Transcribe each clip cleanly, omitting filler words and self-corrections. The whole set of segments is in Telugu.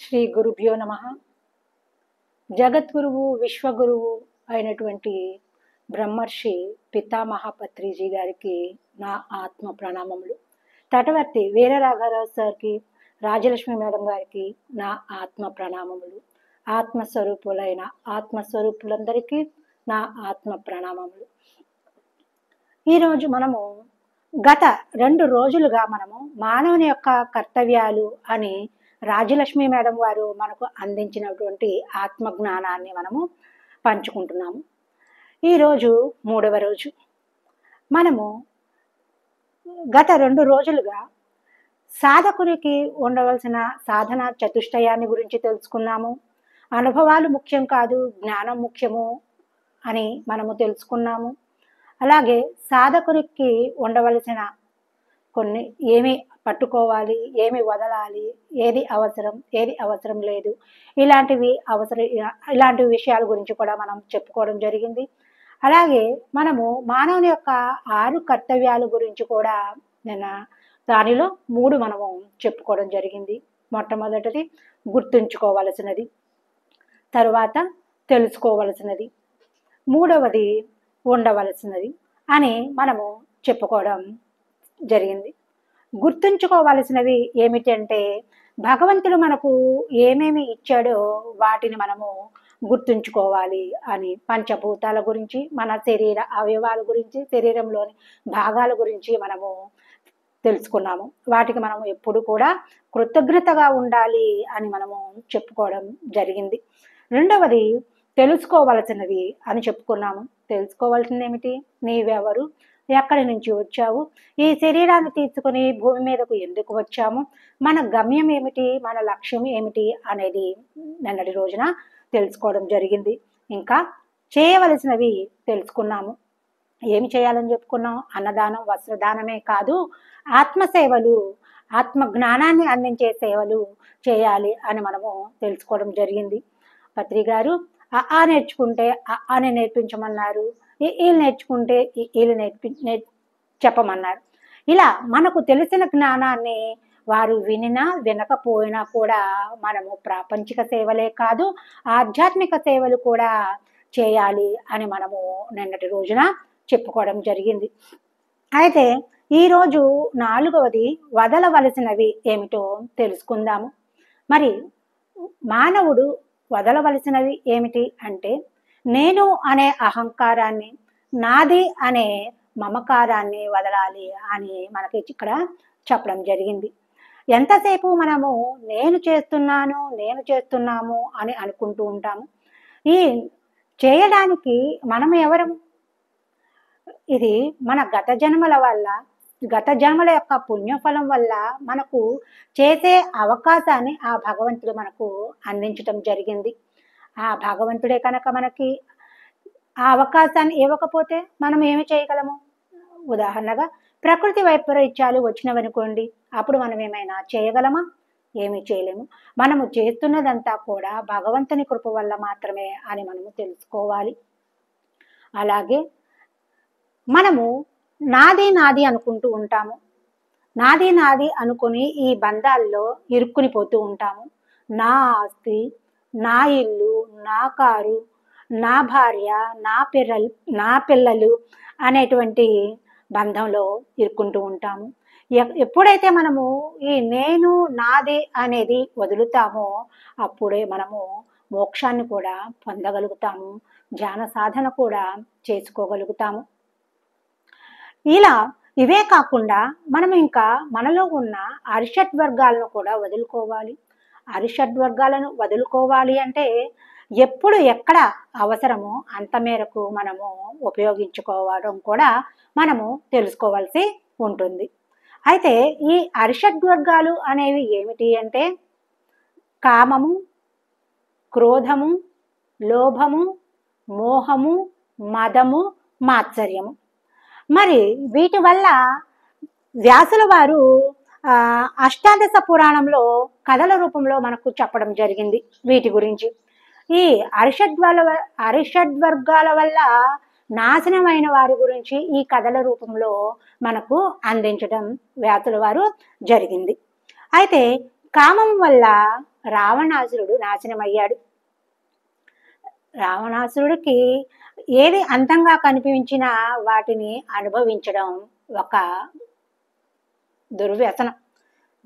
శ్రీ గురుభ్యో నమః. జగద్గురువు విశ్వగురువు అయినటువంటి బ్రహ్మర్షి పితామహ పత్రిజీ గారికి నా ఆత్మ ప్రణామములు. తటవర్తి వీరరాఘవరావు సార్కి, రాజలక్ష్మి మేడం గారికి నా ఆత్మ ప్రణామములు. ఆత్మస్వరూపులైన ఆత్మస్వరూపులందరికీ నా ఆత్మ ప్రణామములు. ఈరోజు మనము గత 2 రోజులుగా మనము మానవుని యొక్క కర్తవ్యాలు అని రాజలక్ష్మి మేడం వారు మనకు అందించినటువంటి ఆత్మ జ్ఞానాన్ని మనము పంచుకుంటున్నాము. ఈరోజు 3వ రోజు. మనము గత 2 రోజులుగా సాధకునికి ఉండవలసిన సాధన చతుష్టయాన్ని గురించి తెలుసుకున్నాము. అనుభవాలు ముఖ్యం కాదు, జ్ఞానం ముఖ్యము అని మనము తెలుసుకున్నాము. అలాగే సాధకునికి ఉండవలసిన కొన్ని ఏమి పట్టుకోవాలి, ఏమి వదలాలి, ఏది అవసరం లేదు, ఇలాంటి విషయాల గురించి కూడా మనం చెప్పుకోవడం జరిగింది. అలాగే మనము మానవుని యొక్క 6 కర్తవ్యాల గురించి కూడా దానిలో 3 మనము చెప్పుకోవడం జరిగింది. మొట్టమొదటిది గుర్తుంచుకోవలసినది, తరువాత తెలుసుకోవలసినది, 3వది ఉండవలసినది అని మనము చెప్పుకోవడం జరిగింది. గుర్తుంచుకోవలసినవి ఏమిటంటే, భగవంతుడు మనకు ఏమేమి ఇచ్చాడో వాటిని మనము గుర్తుంచుకోవాలి అని, పంచభూతాల గురించి, మన శరీర అవయవాల గురించి, శరీరంలోని భాగాల గురించి మనము తెలుసుకున్నాము. వాటికి మనము ఎప్పుడు కూడా కృతజ్ఞతగా ఉండాలి అని మనము చెప్పుకోవడం జరిగింది. రెండవది తెలుసుకోవలసినది అని చెప్పుకున్నాము. తెలుసుకోవాల్సింది ఏమిటి? నీవెవరు, ఎక్కడి నుంచి వచ్చావు, ఈ శరీరాన్ని తీసుకుని భూమి మీదకు ఎందుకు వచ్చాము, మన గమ్యం ఏమిటి, మన లక్ష్యం ఏమిటి అనేది నిన్నటి రోజున తెలుసుకోవడం జరిగింది. ఇంకా చేయవలసినవి తెలుసుకున్నాము. ఏమి చేయాలని చెప్పుకున్నాం? అన్నదానం, వస్త్రదానమే కాదు, ఆత్మసేవలు, ఆత్మ జ్ఞానాన్ని అందించే సేవలు చేయాలి అని మనము తెలుసుకోవడం జరిగింది. పత్రి గారు ఆ నేర్చుకుంటే అని నేర్పించమన్నారు, వీళ్ళు నేర్చుకుంటే వీళ్ళు చెప్పమన్నారు. ఇలా మనకు తెలిసిన జ్ఞానాన్ని వారు వినినా వినకపోయినా కూడా మనము ప్రాపంచిక సేవలే కాదు, ఆధ్యాత్మిక సేవలు కూడా చేయాలి అని మనము నిన్నటి రోజున చెప్పుకోవడం జరిగింది. అయితే ఈరోజు 4వది వదలవలసినవి ఏమిటో తెలుసుకుందాము. మరి మానవుడు వదలవలసినవి ఏమిటి అంటే, నేను అనే అహంకారాన్ని, నాది అనే మమకారాన్ని వదలాలి అని మనకి ఇక్కడ చెప్పడం జరిగింది. ఎంతసేపు మనము నేను చేస్తున్నాము అని అనుకుంటూ ఉంటాము. ఈ చేయడానికి మనం ఎవరము? ఇది మన గత జన్మల యొక్క పుణ్యఫలం వల్ల మనకు చేసే అవకాశాన్ని ఆ భగవంతుడు మనకు అందించటం జరిగింది. ఆ భగవంతుడే కనుక మనకి ఆ అవకాశాన్ని ఇవ్వకపోతే మనం ఏమి చేయగలము? ఉదాహరణగా ప్రకృతి వైపరీత్యాలు వచ్చినవనుకోండి, అప్పుడు మనం ఏమైనా చేయగలమా? ఏమీ చేయలేము. మనము చేస్తున్నదంతా కూడా భగవంతుని కృప వల్ల మాత్రమే అని మనము తెలుసుకోవాలి. అలాగే మనము నాది అనుకుంటూ ఉంటాము. నాది అనుకుని ఈ బంధాల్లో ఇరుక్కుని పోతూ ఉంటాము. నా ఆస్తి, నా ఇల్లు, నా కారు, నా భార్య, నా పిల్లలు అనేటువంటి బంధంలో ఇరుక్కుంటూ ఉంటాము. ఎప్పుడైతే మనము ఈ నేను నాది అనేది వదులుతామో అప్పుడే మనము మోక్షాన్ని కూడా పొందగలుగుతాము, ధ్యాన సాధన కూడా చేసుకోగలుగుతాము. ఇలా ఇవే కాకుండా మనం ఇంకా మనలో ఉన్న అరిషడ్వర్గాలను కూడా వదులుకోవాలి. అరిషడ్వర్గాలను వదులుకోవాలి అంటే ఎప్పుడు ఎక్కడ అవసరమో అంత మేరకు మనము ఉపయోగించుకోవడం కూడా మనము తెలుసుకోవాల్సి ఉంటుంది. అయితే ఈ అరిషడ్వర్గాలు అనేవి ఏమిటి అంటే, కామము, క్రోధము, లోభము, మోహము, మదము, మాత్సర్యము. మరి వీటి వల్ల వ్యాసుల వారు అష్టాదశ పురాణంలో కథల రూపంలో మనకు చెప్పడం జరిగింది వీటి గురించి. ఈ అరిషడ్వర్గాల వల్ల నాశనమైన వారి గురించి ఈ కథల రూపంలో మనకు అందించడం వ్యాసుల వారు జరిగింది. అయితే కామం వల్ల రావణాసురుడు నాశనమయ్యాడు. రావణాసురుడికి ఏది అంతంగా కనిపించినా వాటిని అనుభవించడం ఒక దుర్వ్యసనం,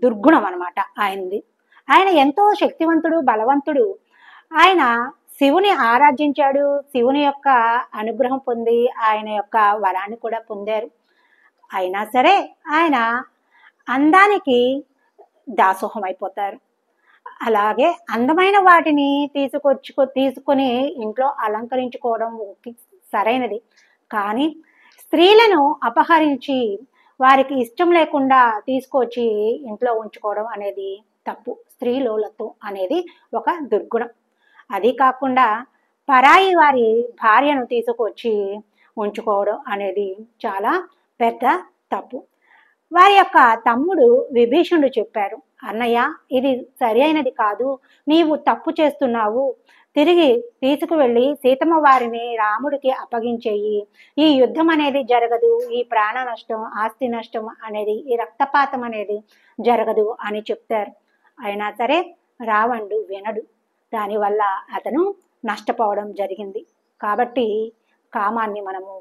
దుర్గుణం అన్నమాట ఆయనది. ఆయన ఎంతో శక్తివంతుడు, బలవంతుడు. ఆయన శివుని ఆరాధించాడు, శివుని యొక్క అనుగ్రహం పొంది ఆయన యొక్క వరాన్ని కూడా పొందారు. అయినా సరే ఆయన అందానికి దాసోహం అయిపోతారు. అలాగే అందమైన వాటిని తీసుకొని ఇంట్లో అలంకరించుకోవడం సరైనది, కానీ స్త్రీలను అపహరించి వారికి ఇష్టం లేకుండా తీసుకొచ్చి ఇంట్లో ఉంచుకోవడం అనేది తప్పు. స్త్రీలోలత్వం అనేది ఒక దుర్గుణం. అది కాకుండా పరాయి వారి భార్యను తీసుకొచ్చి ఉంచుకోవడం అనేది చాలా పెద్ద తప్పు. వారి యొక్క తమ్ముడు విభీషణుడు చెప్పారు, అన్నయ్య ఇది సరి అయినది కాదు, నీవు తప్పు చేస్తున్నావు, తిరిగి తీసుకువెళ్ళి సీతమ్మ వారిని రాముడికి అప్పగించేయి, ఈ యుద్ధం అనేది జరగదు, ఈ ప్రాణ నష్టం, ఆస్తి నష్టం అనేది, ఈ రక్తపాతం అనేది జరగదు అని చెప్తారు. అయినా సరే రావణుడు వినడు. దానివల్ల అతను నష్టపోవడం జరిగింది. కాబట్టి కామాన్ని మనము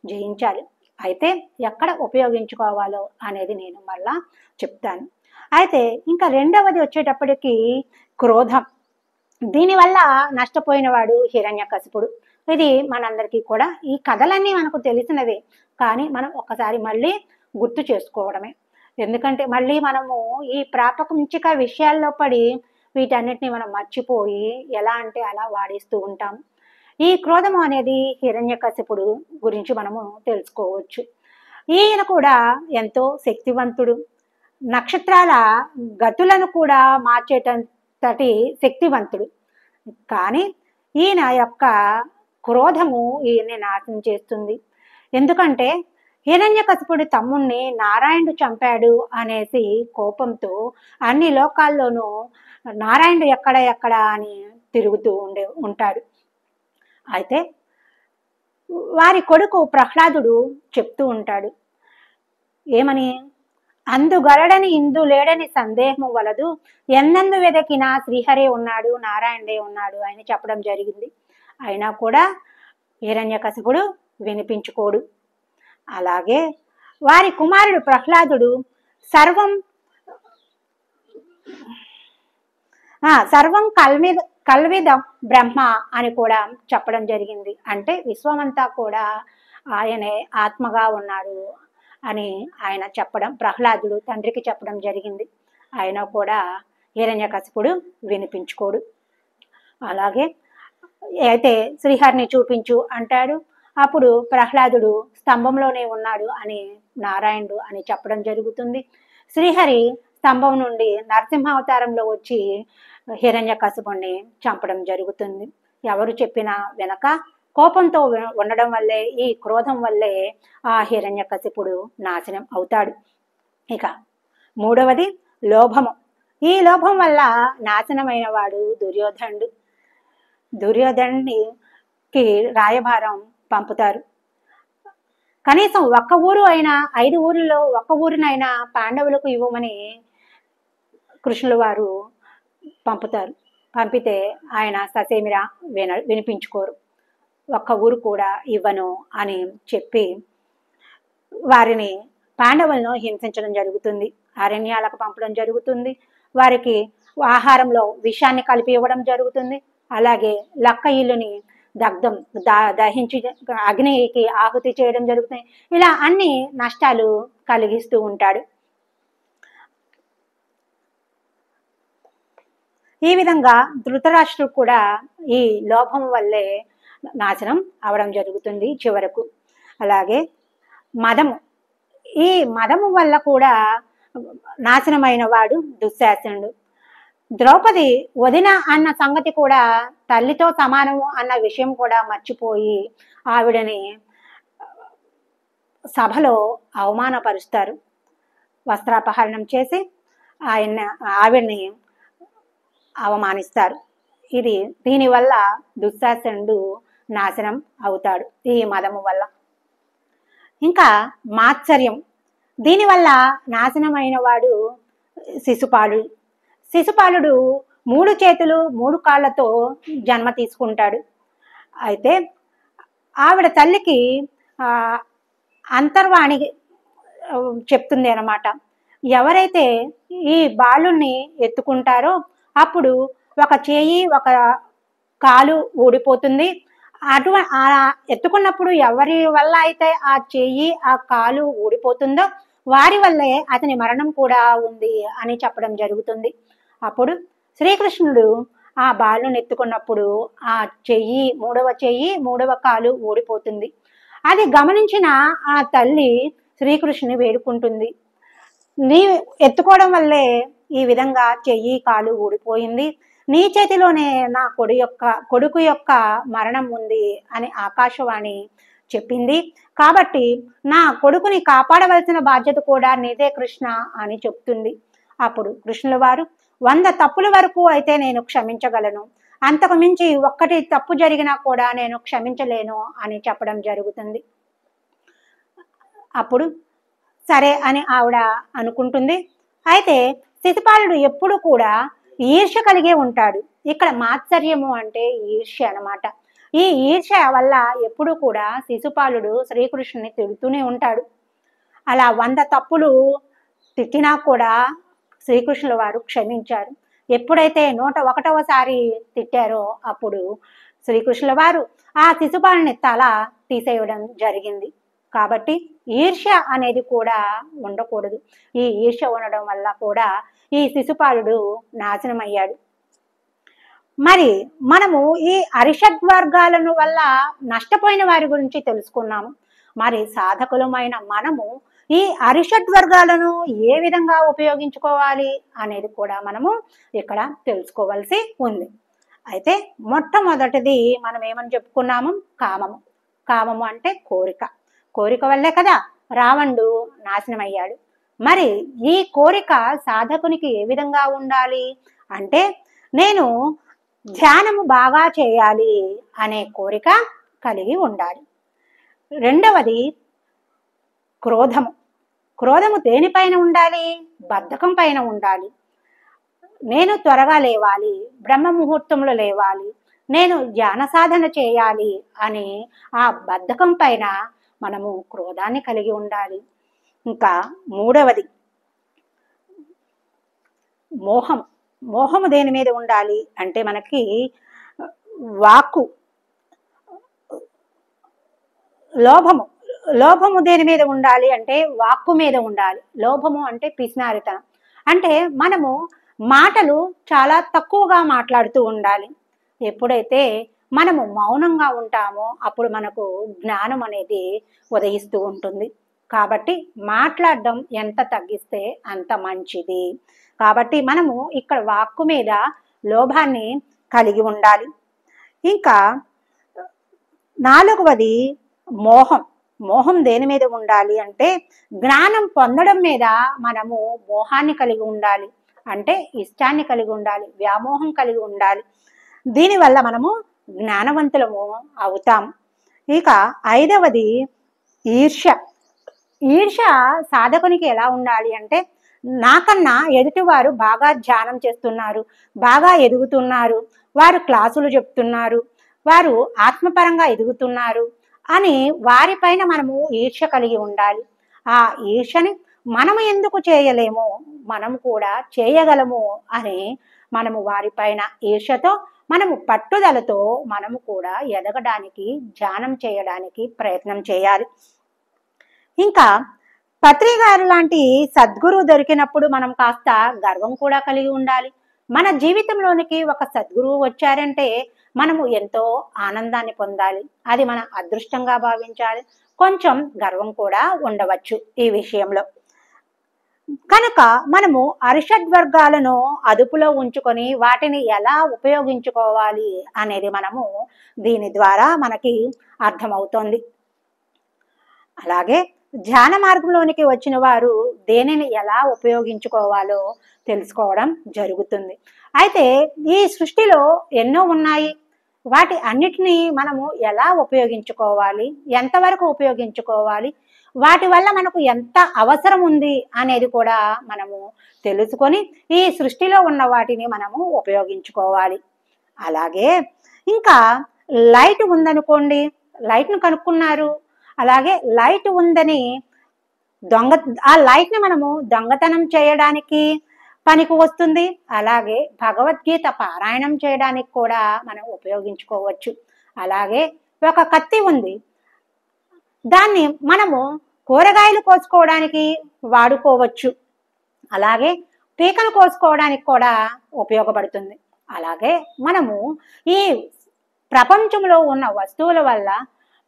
జయించాలి. అయితే ఎక్కడ ఉపయోగించుకోవాలో అనేది నేను మళ్ళా చెప్తాను. అయితే ఇంకా రెండవది వచ్చేటప్పటికి క్రోధం. దీనివల్ల నష్టపోయిన వాడు హిరణ్యకశిపుడు. ఇది మనందరికీ కూడా ఈ కథలన్నీ మనకు తెలిసినవే, కానీ మనం ఒక్కసారి మళ్ళీ గుర్తు చేసుకోవడమే. ఎందుకంటే మళ్ళీ మనము ఈ ప్రాపంచిక విషయాల్లో పడి వీటన్నిటిని మనం మర్చిపోయి ఎలా అంటే అలా వాడేస్తూ ఉంటాం. ఈ క్రోధము అనేది హిరణ్యకశిపుడు గురించి మనము తెలుసుకోవచ్చు. ఈయన కూడా ఎంతో శక్తివంతుడు, నక్షత్రాల గతులను కూడా మార్చేటంతటి శక్తివంతుడు. కానీ ఈయన యొక్క క్రోధము ఈయన్ని నాశనం చేస్తుంది. ఎందుకంటే హిరణ్యకశిపుడి తమ్ముణ్ణి నారాయణుడు చంపాడు అనేసి కోపంతో అన్ని లోకాల్లోనూ నారాయణుడు ఎక్కడ అని తిరుగుతూ ఉంటాడు. అయితే వారి కొడుకు ప్రహ్లాదుడు చెప్తూ ఉంటాడు, ఏమని, అందుగలడని ఇందు లేడని సందేహము వలదు, ఎన్నందు వెదకినా శ్రీహరే ఉన్నాడు, నారాయణుడే ఉన్నాడు అని చెప్పడం జరిగింది. అయినా కూడా హిరణ్యకశిపుడు వినిపించుకోడు. అలాగే వారి కుమారుడు ప్రహ్లాదుడు సర్వం కల్విద బ్రహ్మ అని కూడా చెప్పడం జరిగింది. అంటే విశ్వమంతా కూడా ఆయనే ఆత్మగా ఉన్నాడు అని ఆయన చెప్పడం, ప్రహ్లాదుడు తండ్రికి చెప్పడం జరిగింది. ఆయన కూడా హిరణ్యకశిపుడు వినిపించుకోడు. అలాగే అయితే శ్రీహరిని చూపించు అంటాడు. అప్పుడు ప్రహ్లాదుడు స్తంభంలోనే ఉన్నాడు అని నారాయణుడు అని చెప్పడం జరుగుతుంది. శ్రీహరి స్తంభం నుండి నరసింహావతారంలో వచ్చి హిరణ్యకశిపుణ్ణి చంపడం జరుగుతుంది. ఎవరు చెప్పినా వెనక కోపంతో ఉండడం వల్లే, ఈ క్రోధం వల్లే ఆ హిరణ్యకశిపుడు నాశనం అవుతాడు. ఇక మూడవది లోభము. ఈ లోభం వల్ల నాశనమైన వాడు దుర్యోధనుడు. దుర్యోధనుడికి రాయబారం పంపుతారు. కనీసం ఒక్క ఊరు అయినా, 5 ఊర్లలో ఒక్క ఊరినైనా పాండవులకు ఇవ్వమని కృష్ణుల వారు పంపుతారు. పంపితే ఆయన ససేమిరా వినిపించుకోరు. ఒక్క ఊరు కూడా ఇవ్వను అని చెప్పి వారిని, పాండవులను హింసించడం జరుగుతుంది. అరణ్యాలకు పంపడం జరుగుతుంది. వారికి ఆహారంలో విషాన్ని కలిపి ఇవ్వడం జరుగుతుంది. అలాగే లక్క ఇల్లుని దహించి అగ్నికి ఆహుతి చేయడం జరుగుతుంది. ఇలా అన్ని నష్టాలు కలిగిస్తూ ఉంటాడు. ఈ విధంగా ధృతరాష్ట్రుడు కూడా ఈ లోభం వల్లే నాశనం అవడం జరుగుతుంది చివరకు. అలాగే మదము. ఈ మదము వల్ల కూడా నాశనమైన వాడు దుశ్శాసనుడు. ద్రౌపది వదిన అన్న సంగతి కూడా తల్లితో సమానము అన్న విషయం కూడా మర్చిపోయి ఆవిడని సభలో అవమానపరుస్తారు. వస్త్రాపహరణం చేసి ఆవిడని అవమానిస్తారు. దీనివల్ల దుశ్శాసనుడు నాశనం అవుతాడు ఈ మదము వల్ల. ఇంకా మాత్సర్యం. దీనివల్ల నాశనమైన వాడు శిశుపాలుడు. శిశుపాలుడు 3 చేతులు 3 కాళ్ళతో జన్మ తీసుకుంటాడు. అయితే ఆవిడ తల్లికి అంతర్వాణి చెప్తుంది అన్నమాట. ఎవరైతే ఈ బాలుని ఎత్తుకుంటారో అప్పుడు ఒక చేయి ఒక కాలు ఊడిపోతుంది. ఎత్తుకున్నప్పుడు ఎవరి వల్ల అయితే ఆ చెయ్యి ఆ కాలు ఊడిపోతుందో వారి వల్లే అతని మరణం కూడా ఉంది అని చెప్పడం జరుగుతుంది. అప్పుడు శ్రీకృష్ణుడు ఆ బాలుని ఎత్తుకున్నప్పుడు ఆ చెయ్యి 3వ చెయ్యి 3వ కాలు ఊడిపోతుంది. అది గమనించిన ఆ తల్లి శ్రీకృష్ణుని వేడుకుంటుంది, నీ ఎత్తుకోవడం వల్లే ఈ విధంగా చెయ్యి కాలు ఊడిపోయింది, నీ చేతిలోనే నా కొడుకు యొక్క మరణం ఉంది అని ఆకాశవాణి చెప్పింది. కాబట్టి నా కొడుకుని కాపాడవలసిన బాధ్యత కూడా నీదే కృష్ణ అని చెప్తుంది. అప్పుడు కృష్ణుల వారు 100 తప్పుల వరకు అయితే నేను క్షమించగలను, అంతకు మించి 1 తప్పు జరిగినా కూడా నేను క్షమించలేను అని చెప్పడం జరుగుతుంది. అప్పుడు సరే అని ఆవిడ అనుకుంటుంది. అయితే శిశుపాలుడు ఎప్పుడు కూడా ఈర్ష్య కలిగే ఉంటాడు. ఇక్కడ మాత్సర్యము అంటే ఈర్ష్య అన్నమాట. ఈ ఈర్ష్య వల్ల ఎప్పుడు కూడా శిశుపాలుడు శ్రీకృష్ణుని తిడుతూనే ఉంటాడు. అలా 100 తప్పులు తిట్టినా కూడా శ్రీకృష్ణుల వారు క్షమించారు. ఎప్పుడైతే 101వసారి తిట్టారో అప్పుడు శ్రీకృష్ణుల వారు ఆ శిశుపాలుని తల తీసేయడం జరిగింది. కాబట్టి ఈర్ష్య అనేది కూడా ఉండకూడదు. ఈ ఈర్ష్య ఉండడం వల్ల కూడా ఈ శిశుపాలుడు నాశనం అయ్యాడు. మరి మనము ఈ అరిషడ్వర్గాలను వల్ల నష్టపోయిన వారి గురించి తెలుసుకున్నాము. మరి సాధకులమైన మనము ఈ అరిషడ్వర్గాలను ఏ విధంగా ఉపయోగించుకోవాలి అనేది కూడా మనము ఇక్కడ తెలుసుకోవాల్సి ఉంది. అయితే మొట్టమొదటిది మనం ఏమని చెప్పుకున్నాము? కామము. కామము అంటే కోరిక వల్లే కదా రావణుడు నాశనం అయ్యాడు. మరి ఈ కోరిక సాధకునికి ఏ విధంగా ఉండాలి అంటే, నేను ధ్యానము బాగా చేయాలి అనే కోరిక కలిగి ఉండాలి. రెండవది క్రోధము దేనిపైన ఉండాలి? బద్ధకం పైన ఉండాలి. నేను త్వరగా లేవాలి, బ్రహ్మ ముహూర్తంలో లేవాలి, నేను ధ్యాన సాధన చేయాలి అని ఆ బద్ధకం పైన మనము క్రోధాన్ని కలిగి ఉండాలి. ఇంకా మూడవది మోహము దేని మీద ఉండాలి అంటే మనకి వాక్కు. లోభము దేని మీద ఉండాలి అంటే వాక్కు మీద ఉండాలి. లోభము అంటే పిసినారితనం. అంటే మనము మాటలు చాలా తక్కువగా మాట్లాడుతూ ఉండాలి. ఎప్పుడైతే మనము మౌనంగా ఉంటామో అప్పుడు మనకు జ్ఞానం అనేది ఉదయిస్తూ ఉంటుంది. కాబట్టి మాట్లాడడం ఎంత తగ్గిస్తే అంత మంచిది. కాబట్టి మనము ఇక్కడ వాక్కు మీద లోభాన్ని కలిగి ఉండాలి. ఇంకా నాలుగవది మోహం దేని మీద ఉండాలి అంటే జ్ఞానం పొందడం మీద మనము మోహాన్ని కలిగి ఉండాలి. అంటే ఇష్టాన్ని కలిగి ఉండాలి, వ్యామోహం కలిగి ఉండాలి. దీనివల్ల మనము జ్ఞానవంతులము అవుతాం. ఇక ఐదవది ఈర్ష్య సాధకునికి ఎలా ఉండాలి అంటే, నాకన్నా ఎదుటివారు బాగా ధ్యానం చేస్తున్నారు, బాగా ఎదుగుతున్నారు, వారు క్లాసులు చెప్తున్నారు, వారు ఆత్మపరంగా ఎదుగుతున్నారు అని వారిపైన మనము ఈర్ష్య కలిగి ఉండాలి. ఆ ఈర్ష్యని మనము ఎందుకు చేయలేము, మనము కూడా చేయగలము అని మనము వారిపైన ఈర్ష్యతో మనము పట్టుదలతో మనము కూడా ఎదగడానికి ధ్యానం చేయడానికి ప్రయత్నం చేయాలి. ఇంకా పత్రి గారు లాంటి సద్గురువు దొరికినప్పుడు మనం కాస్త గర్వం కూడా కలిగి ఉండాలి. మన జీవితంలోనికి ఒక సద్గురువు వచ్చారంటే మనము ఎంతో ఆనందాన్ని పొందాలి, అది మన అదృష్టంగా భావించాలి. కొంచెం గర్వం కూడా ఉండవచ్చు ఈ విషయంలో. కనుక మనము అరిషడ్వర్గాలను అదుపులో ఉంచుకొని వాటిని ఎలా ఉపయోగించుకోవాలి అనేది మనము దీని ద్వారా మనకి అర్థమవుతుంది. అలాగే ధ్యాన మార్గంలోనికి వచ్చిన వారు దేనిని ఎలా ఉపయోగించుకోవాలో తెలుసుకోవడం జరుగుతుంది. అయితే ఈ సృష్టిలో ఎన్నో ఉన్నాయి, వాటి అన్నిటినీ మనము ఎలా ఉపయోగించుకోవాలి, ఎంతవరకు ఉపయోగించుకోవాలి, వాటి వల్ల మనకు ఎంత అవసరం ఉంది అనేది కూడా మనము తెలుసుకొని ఈ సృష్టిలో ఉన్న వాటిని మనము ఉపయోగించుకోవాలి. అలాగే ఇంకా లైట్ ఉందనుకోండి, లైట్ను కనుక్కున్నారు, అలాగే లైట్ ఉందని ఆ లైట్ని మనము దొంగతనం చేయడానికి పనికి వస్తుంది. అలాగే భగవద్గీత పారాయణం చేయడానికి కూడా మనం ఉపయోగించుకోవచ్చు. అలాగే ఒక కత్తి ఉంది, దాన్ని మనము కూరగాయలు కోసుకోవడానికి వాడుకోవచ్చు. అలాగే పీకలు కోసుకోవడానికి కూడా ఉపయోగపడుతుంది. అలాగే మనము ఈ ప్రపంచంలో ఉన్న వస్తువుల వల్ల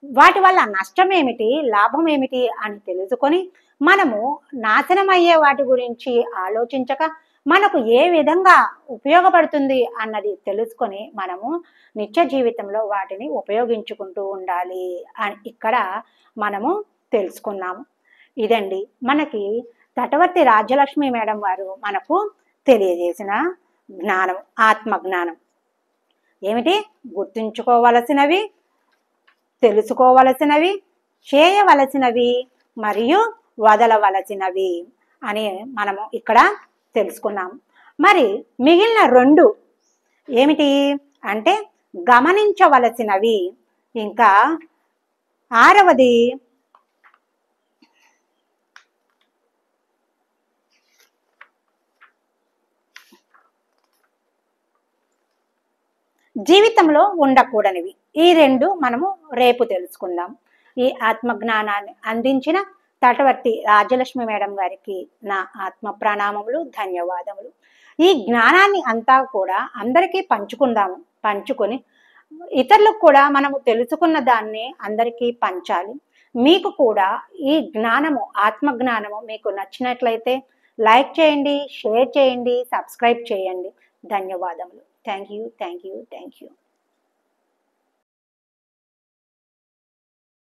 వాటి వల్ల నష్టం ఏమిటి, లాభం ఏమిటి అని తెలుసుకొని మనము నాశనమయ్యే వాటి గురించి ఆలోచించక మనకు ఏ విధంగా ఉపయోగపడుతుంది అన్నది తెలుసుకొని మనము నిత్య జీవితంలో వాటిని ఉపయోగించుకుంటూ ఉండాలి అని ఇక్కడ మనము తెలుసుకున్నాము. ఇదండి మనకి తటవర్తి రాజ్యలక్ష్మి మేడం వారు మనకు తెలియజేసిన జ్ఞానం, ఆత్మజ్ఞానం. ఏమిటి? గుర్తుంచుకోవలసినవి, తెలుసుకోవలసినవి, చేయవలసినవి మరియు వదలవలసినవి అని మనము ఇక్కడ తెలుసుకున్నాము. మరి మిగిలిన 2 ఏమిటి అంటే గమనించవలసినవి, ఇంకా 6వది జీవితంలో ఉండకూడనివి. ఈ 2 మనము రేపు తెలుసుకుందాం. ఈ ఆత్మజ్ఞానాన్ని అందించిన తటవర్తి రాజ్యలక్ష్మి మేడం గారికి నా ఆత్మ ప్రణామములు, ధన్యవాదములు. ఈ జ్ఞానాన్ని అంతా కూడా అందరికీ పంచుకుందాము. పంచుకొని ఇతరులకు కూడా మనము తెలుసుకున్న దాన్ని అందరికీ పంచాలి. మీకు కూడా ఈ జ్ఞానము, ఆత్మజ్ఞానము మీకు నచ్చినట్లయితే లైక్ చేయండి, షేర్ చేయండి, సబ్స్క్రైబ్ చేయండి. ధన్యవాదములు. Thank you.